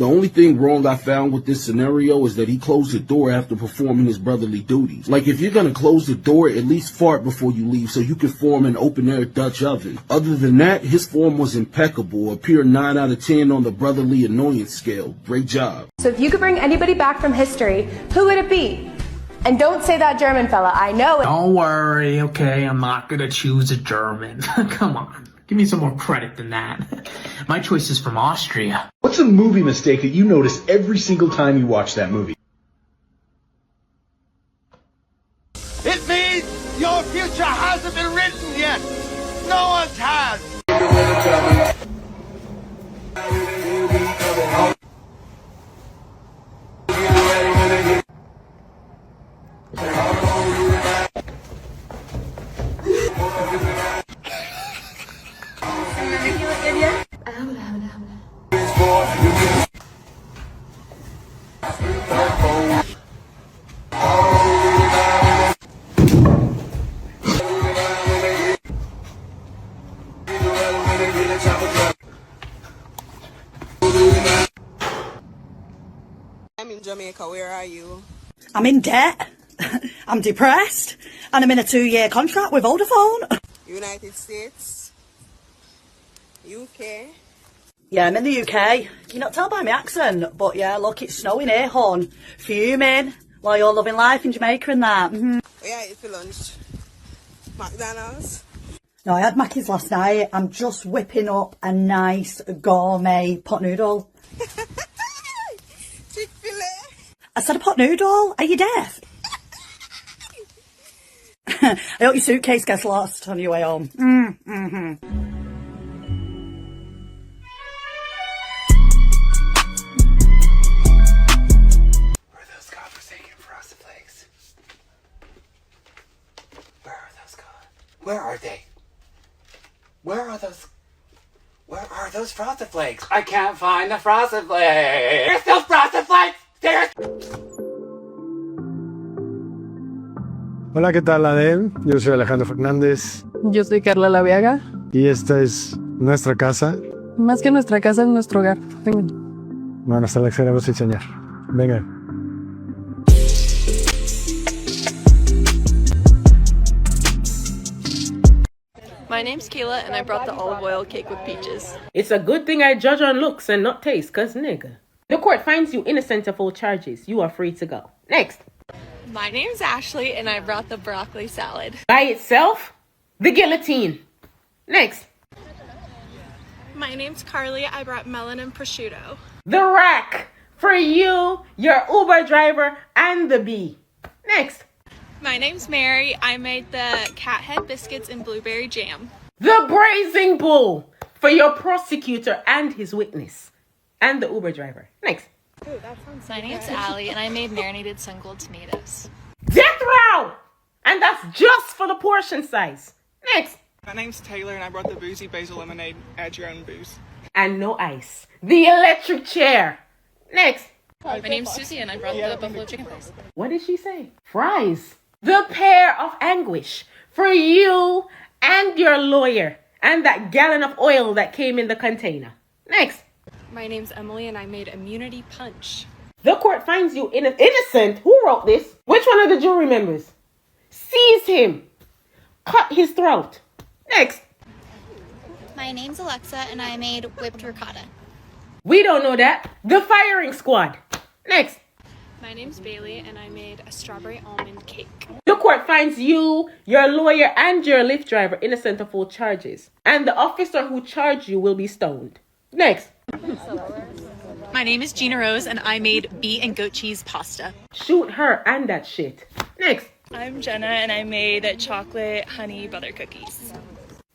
The only thing wrong I found with this scenario is that he closed the door after performing his brotherly duties. Like, if you're gonna close the door, at least fart before you leave so you can form an open-air Dutch oven. Other than that, his form was impeccable, a pure 9 out of 10 on the brotherly annoyance scale. Great job. So if you could bring anybody back from history, who would it be? And don't say that German fella, I know it. Don't worry, okay, I'm not gonna choose a German. Come on. Give me some more credit than that. My choice is from Austria. What's a movie mistake that you notice every single time you watch that movie? It means your future hasn't been written yet. No one's has. I'm in Jamaica. Where are you? I'm in debt. I'm depressed. And I'm in a 2-year contract with Vodafone. United States? UK? Yeah, I'm in the UK. Can you not tell by my accent? But yeah, look, it's snowing here, hon. Fuming. While you're loving life in Jamaica and that. Where are you for lunch? McDonald's? No, I had Mackey's last night. I'm just whipping up a nice gourmet pot noodle. Chick-fil-A? I said a pot noodle. Are you deaf? I hope your suitcase gets lost on your way home. Where are those godforsaken frosted flakes? Where are those gone? Where are they? Where are those frosted flakes? I can't find the frosted flakes. There's no frosted flakes. There's... Hola, ¿qué tal, Adel? Yo soy Alejandro Fernández. Yo soy Carla Laviaga. Y esta es nuestra casa. Más que nuestra casa, es nuestro hogar. Vengan. Bueno, hasta la queremos enseñar. Vengan. My name's Kayla, and I brought the olive oil cake with peaches. It's a good thing I judge on looks and not taste, cause nigga. The court finds you innocent of all charges. You are free to go. Next. My name's Ashley, and I brought the broccoli salad. By itself, the guillotine. Next. My name's Carly. I brought melon and prosciutto. The rack. For you, your Uber driver, and the bee. Next. My name's Mary. I made the cat head biscuits and blueberry jam. The braising bull. For your prosecutor and his witness. And the Uber driver. Next. Ooh, my name's Allie, and I made marinated sun-gold tomatoes. Death row! And that's just for the portion size. Next. My name's Taylor, and I brought the boozy basil lemonade. Add your own booze. And no ice. The electric chair. Next. My name's Susie, and I brought the buffalo chicken fries. What did she say? Fries. The pear of anguish. For you and your lawyer. And that gallon of oil that came in the container. Next. My name's Emily, and I made immunity punch. The court finds you innocent. Who wrote this? Which one of the jury members? Seize him. Cut his throat. Next. My name's Alexa, and I made whipped ricotta. We don't know that. The firing squad. Next. My name's Bailey, and I made a strawberry almond cake. The court finds you, your lawyer, and your Lyft driver innocent of all charges. And the officer who charged you will be stoned. Next. My name is Gina Rose, and I made beet and goat cheese pasta. Shoot her and that shit. Next. I'm Jenna, and I made chocolate honey butter cookies.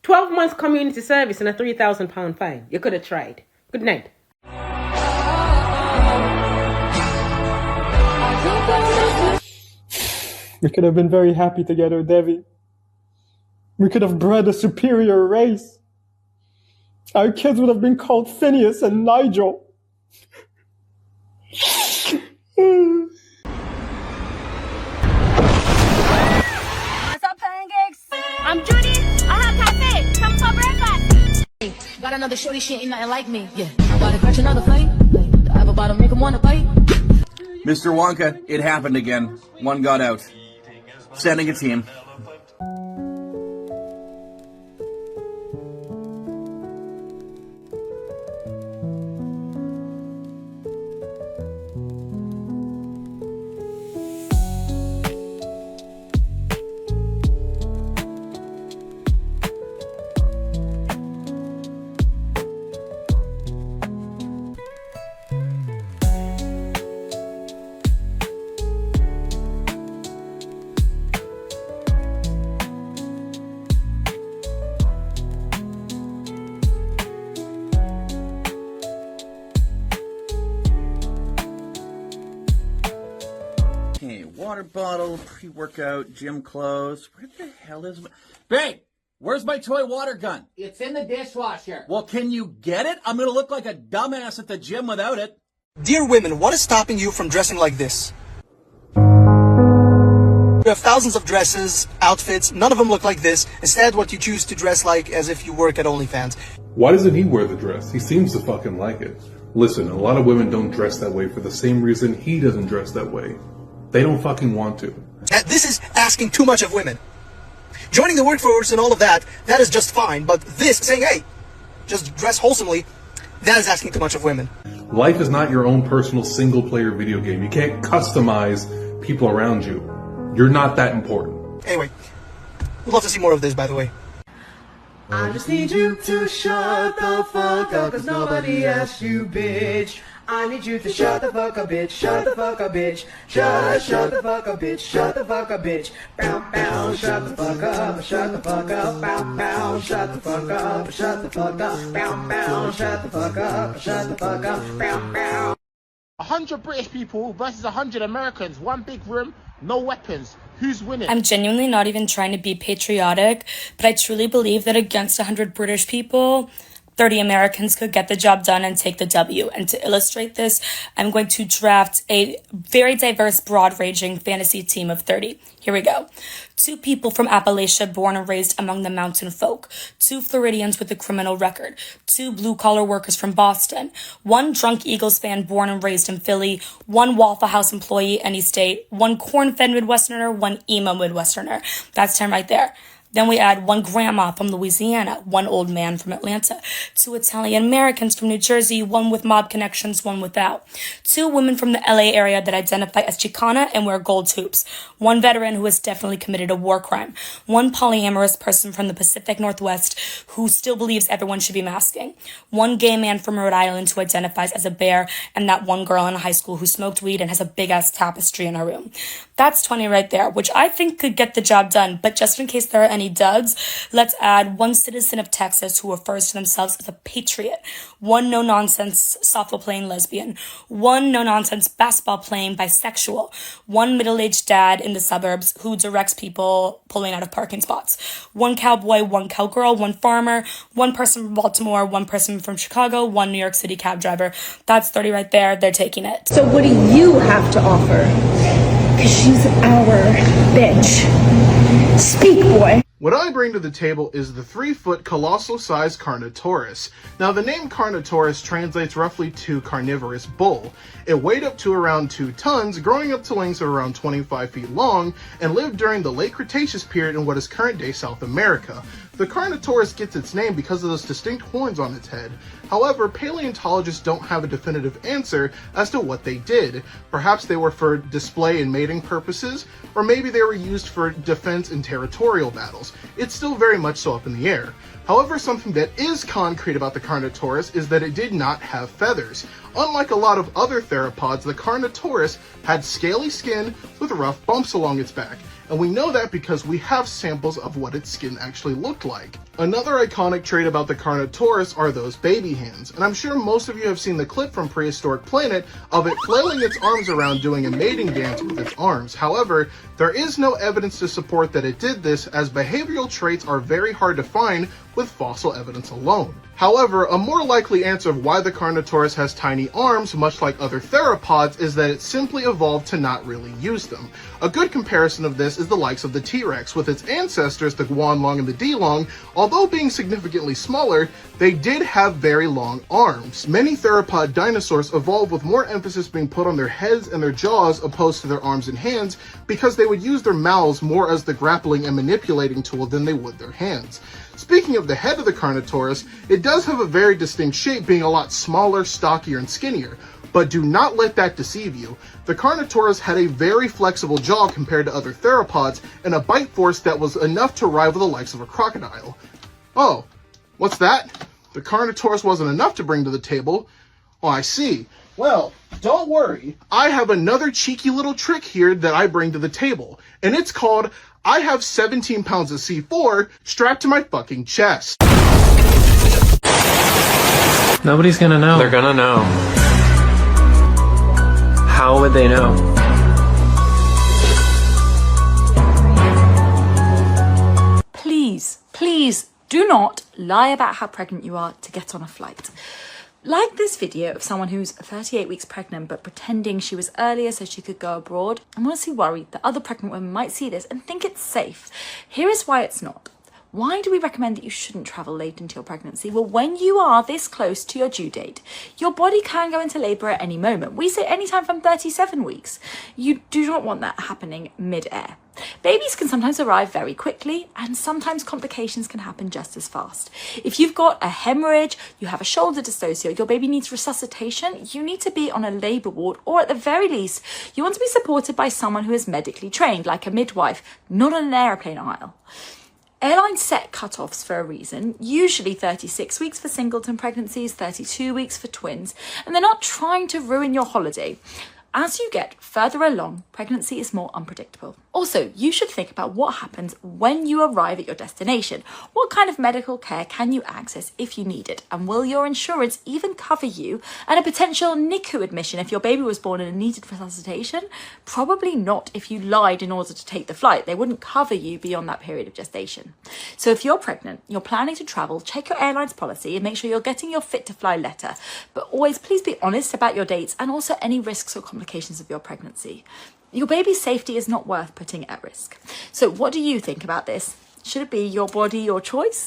12 months community service and a £3,000 fine. You could have tried. Good night. We could have been very happy together, Devi. We could have bred a superior race. Our kids would have been called Phineas and Nigel. What's up, pancakes? I'm Judy. I have cafe. Come for breakfast. Got another shorty, she ain't nothing like me. Yeah. Gotta catch another flame. make him wanna bite. Mr. Wonka, it happened again. One got out. Sending a team. Water bottle, pre-workout, gym clothes. Where the hell is... Babe, where's my toy water gun? It's in the dishwasher. Well, can you get it? I'm gonna look like a dumbass at the gym without it. Dear women, what is stopping you from dressing like this? You have thousands of dresses, outfits, none of them look like this. Instead, what you choose to dress like as if you work at OnlyFans. Why doesn't he wear the dress? He seems to fucking like it. Listen, a lot of women don't dress that way for the same reason he doesn't dress that way. They don't fucking want to. This is asking too much of women. Joining the workforce and all of that, that is just fine. But this, saying, hey, just dress wholesomely, that is asking too much of women. Life is not your own personal single-player video game. You can't customize people around you. You're not that important. Anyway, we'd love to see more of this, by the way. I just need you to shut the fuck up, cause nobody asked you, bitch. I need you to shut the fuck up, bitch. Shut the fuck up, bitch. Shut the fuck up, bitch. Shut the fuck up, bitch. Bow, bow, shut the fuck up. Shut the fuck up. Bow, bow, shut the fuck up. Shut the fuck up. Bow, bow, shut the fuck up. Shut the fuck up. Bow, bow. 100 British people versus 100 Americans. One big room, no weapons. Who's winning? I'm genuinely not even trying to be patriotic, but I truly believe that against 100 British people, 30 Americans could get the job done and take the W. And to illustrate this, I'm going to draft a very diverse, broad-ranging fantasy team of 30. Here we go. 2 people from Appalachia born and raised among the mountain folk. 2 Floridians with a criminal record. 2 blue-collar workers from Boston. 1 drunk Eagles fan born and raised in Philly. 1 Waffle House employee, any state. 1 corn-fed Midwesterner. 1 emo Midwesterner. That's 10 right there. Then we add 1 grandma from Louisiana, 1 old man from Atlanta, 2 Italian Americans from New Jersey, 1 with mob connections, 1 without, 2 women from the LA area that identify as Chicana and wear gold hoops, 1 veteran who has definitely committed a war crime, 1 polyamorous person from the Pacific Northwest who still believes everyone should be masking, 1 gay man from Rhode Island who identifies as a bear, and that 1 girl in high school who smoked weed and has a big-ass tapestry in her room. That's 20 right there, which I think could get the job done, but just in case there are any duds, let's add 1 citizen of Texas who refers to themselves as a patriot, 1 no-nonsense softball-playing lesbian, 1 no-nonsense basketball-playing bisexual, 1 middle-aged dad in the suburbs who directs people pulling out of parking spots, 1 cowboy, 1 cowgirl, 1 farmer, 1 person from Baltimore, 1 person from Chicago, 1 New York City cab driver. That's 30 right there. They're taking it. So what do you have to offer? Because she's our bitch. Speak, boy. What I bring to the table is the 3-foot colossal-sized Carnotaurus. Now, the name Carnotaurus translates roughly to carnivorous bull. It weighed up to around 2 tons, growing up to lengths of around 25 feet long, and lived during the late Cretaceous period in what is current-day South America. The Carnotaurus gets its name because of those distinct horns on its head. However, paleontologists don't have a definitive answer as to what they did. Perhaps they were for display and mating purposes, or maybe they were used for defense and territorial battles. It's still very much so up in the air. However, something that is concrete about the Carnotaurus is that it did not have feathers. Unlike a lot of other theropods, the Carnotaurus had scaly skin with rough bumps along its back. And we know that because we have samples of what its skin actually looked like. Another iconic trait about the Carnotaurus are those baby hands, and I'm sure most of you have seen the clip from Prehistoric Planet of it flailing its arms around doing a mating dance with its arms. However, there is no evidence to support that it did this, as behavioral traits are very hard to find with fossil evidence alone. However, a more likely answer of why the Carnotaurus has tiny arms, much like other theropods, is that it simply evolved to not really use them. A good comparison of this is the likes of the T-Rex, with its ancestors, the Guanlong and the Dilong. Although being significantly smaller, they did have very long arms. Many theropod dinosaurs evolved with more emphasis being put on their heads and their jaws opposed to their arms and hands, because they would use their mouths more as the grappling and manipulating tool than they would their hands. Speaking of the head of the Carnotaurus, it does have a very distinct shape, being a lot smaller, stockier, and skinnier. But do not let that deceive you. The Carnotaurus had a very flexible jaw compared to other theropods, and a bite force that was enough to rival the likes of a crocodile. Oh, what's that? The Carnotaurus wasn't enough to bring to the table. Oh, I see. Well, don't worry. I have another cheeky little trick here that I bring to the table, and it's called I have 17 pounds of C4 strapped to my fucking chest. Nobody's gonna know. They're gonna know. How would they know? Please, please do not lie about how pregnant you are to get on a flight. Like this video of someone who's 38 weeks pregnant but pretending she was earlier so she could go abroad. I'm honestly worried that other pregnant women might see this and think it's safe. Here is why it's not. Why do we recommend that you shouldn't travel late into your pregnancy? Well, when you are this close to your due date, your body can go into labour at any moment. We say anytime from 37 weeks. You do not want that happening mid-air. Babies can sometimes arrive very quickly, and sometimes complications can happen just as fast. If you've got a hemorrhage, you have a shoulder dystocia, your baby needs resuscitation, you need to be on a labour ward, or at the very least, you want to be supported by someone who is medically trained, like a midwife, not on an aeroplane aisle. Airlines set cut-offs for a reason, usually 36 weeks for singleton pregnancies, 32 weeks for twins, and they're not trying to ruin your holiday. As you get further along, pregnancy is more unpredictable. Also, you should think about what happens when you arrive at your destination. What kind of medical care can you access if you need it? And will your insurance even cover you and a potential NICU admission if your baby was born and needed resuscitation? Probably not if you lied in order to take the flight. They wouldn't cover you beyond that period of gestation. So if you're pregnant, you're planning to travel, check your airline's policy and make sure you're getting your fit to fly letter. But always please be honest about your dates and also any risks or complications of your pregnancy. Your baby's safety is not worth putting at risk. So what do you think about this? Should it be your body, your choice?